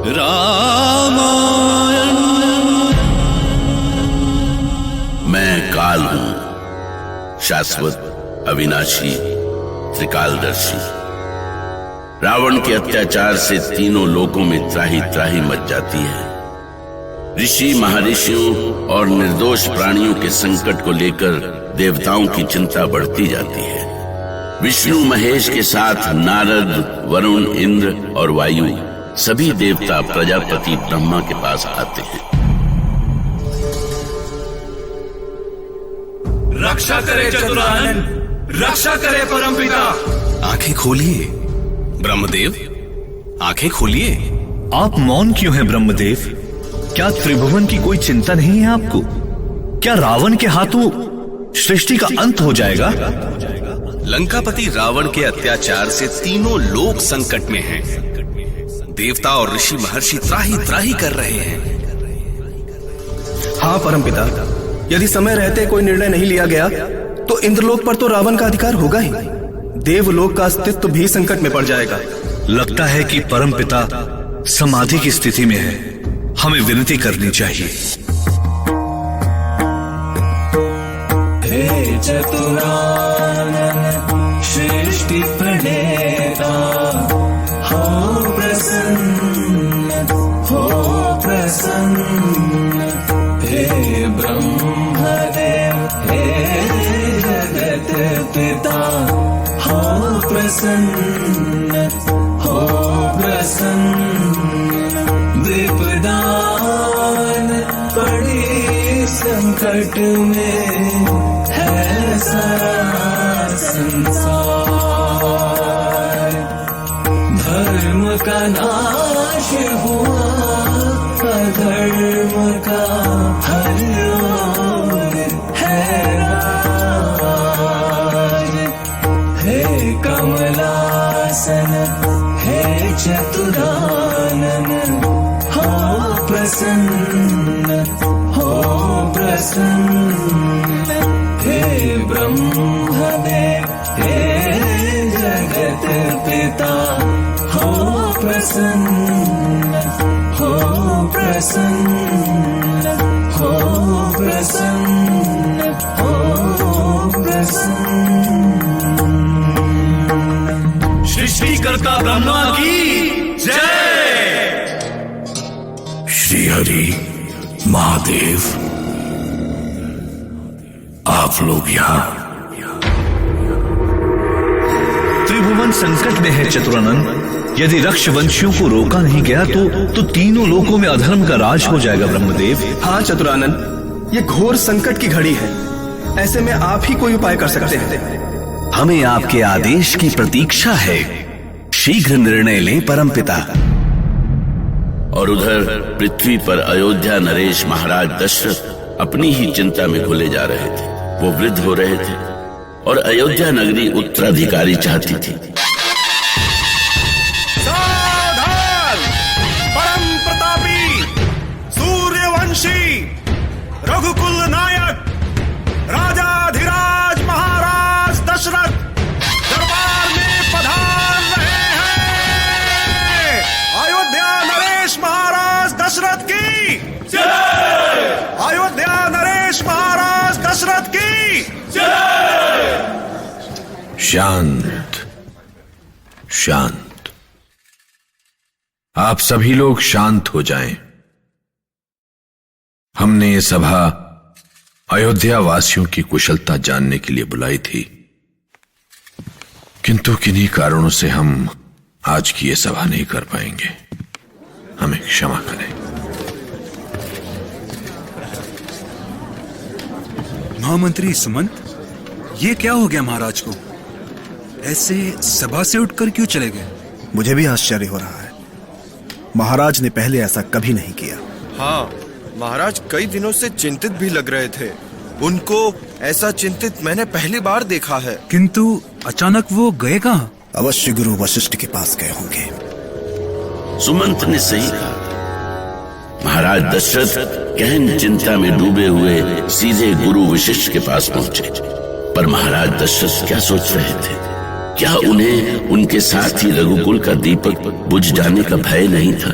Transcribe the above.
रामायण। मैं काल हूं, शाश्वत, अविनाशी, त्रिकालदर्शी। रावण के अत्याचार से तीनों लोकों में त्राही त्राही मच जाती है। ऋषि, महर्षियों और निर्दोष प्राणियों के संकट को लेकर देवताओं की चिंता बढ़ती जाती है। विष्णु महेश के साथ नारद, वरुण, इंद्र और वायु सभी देवता प्रजापति ब्रह्मा के पास आते हैं। रक्षा करे चतुरानन, रक्षा करे परमपिता। आंखें खोलिए ब्रह्मदेव, आंखें खोलिए। आप मौन क्यों हैं ब्रह्मदेव? क्या त्रिभुवन की कोई चिंता नहीं है आपको? क्या रावण के हाथों सृष्टि का अंत हो जाएगा? लंकापति रावण के अत्याचार से तीनों लोक संकट में हैं। देवता और ऋषि महर्षि त्राही त्राही कर रहे हैं। हाँ परमपिता, यदि समय रहते कोई निर्णय नहीं लिया गया तो इंद्रलोक पर तो रावण का अधिकार होगा ही। देवलोक का अस्तित्व भी संकट में पड़ जाएगा। लगता है कि परमपिता समाधि की स्थिति में है। हमें विनती करनी चाहिए। हे चतुरानन सृष्टि प्रणेता, हो प्रसन्न, हो प्रसन्न। हे ब्रह्मदेव, हे जगत पिता, हो प्रसन्न, हो प्रसन्न। विपदान पड़ी संकट में है सारा संसार। धर्म का नाश हुआ, अधर्म का हर ओर है राज। हे कमलासन, हे चतुरानन, हो प्रसन्न, हो प्रसन्न। हे ब्रह्मदेव, हे जगत पिता, हो प्रसन्न, हो प्रसन्न, हो प्रसन्न, हो प्रसन्न। सृष्टिकर्ता ब्रह्मा की जय। श्री हरि महादेव, आप लोग यहाँ। त्रिभुवन संकट में है चतुरानन। यदि रक्षवंशियों को रोका नहीं गया तो तीनों लोकों में अधर्म का राज हो जाएगा ब्रह्मदेव। हाँ चतुरानन, ये घोर संकट की घड़ी है। ऐसे में आप ही कोई उपाय कर सकते हैं। हमें आपके आदेश की प्रतीक्षा है। शीघ्र निर्णय लें परमपिता। और उधर पृथ्वी पर अयोध्या नरेश महाराज दशरथ अपनी ही चिंता में घुले जा रहे थे। वो वृद्ध हो रहे थे और अयोध्या नगरी उत्तराधिकारी चाहती थी। सावधान! परम प्रतापी, सूर्यवंशी, रघुकुल नायक, राजाधिराज महाराज दशरथ दरबार में पधार रहे हैं। अयोध्या नरेश महाराज दशरथ की जय! अयोध्या नरेश महाराज दशरथ की जय! शांत शांत, आप सभी लोग शांत हो जाएं। हमने ये सभा अयोध्या वासियों की कुशलता जानने के लिए बुलाई थी, किंतु किन्हीं कारणों से हम आज की ये सभा नहीं कर पाएंगे। हमें क्षमा करें। महामंत्री सुमंत, ये क्या हो गया महाराज को? ऐसे सभा से उठकर क्यों चले गए? मुझे भी आश्चर्य हो रहा है। महाराज ने पहले ऐसा कभी नहीं किया। हाँ, महाराज कई दिनों से चिंतित भी लग रहे थे। उनको ऐसा चिंतित मैंने पहली बार देखा है। किंतु अचानक वो गए कहाँ? अवश्य गुरु वशिष्ठ के पास गए होंगे। सुमंत ने सही कहा। महाराज दशरथ गहन चिंता में डूबे हुए सीधे गुरु वशिष्ठ के पास पहुंचे। पर महाराज दशरथ क्या सोच रहे थे? क्या उन्हें उनके साथ ही रघुकुल का दीपक बुझ जाने का भय नहीं था?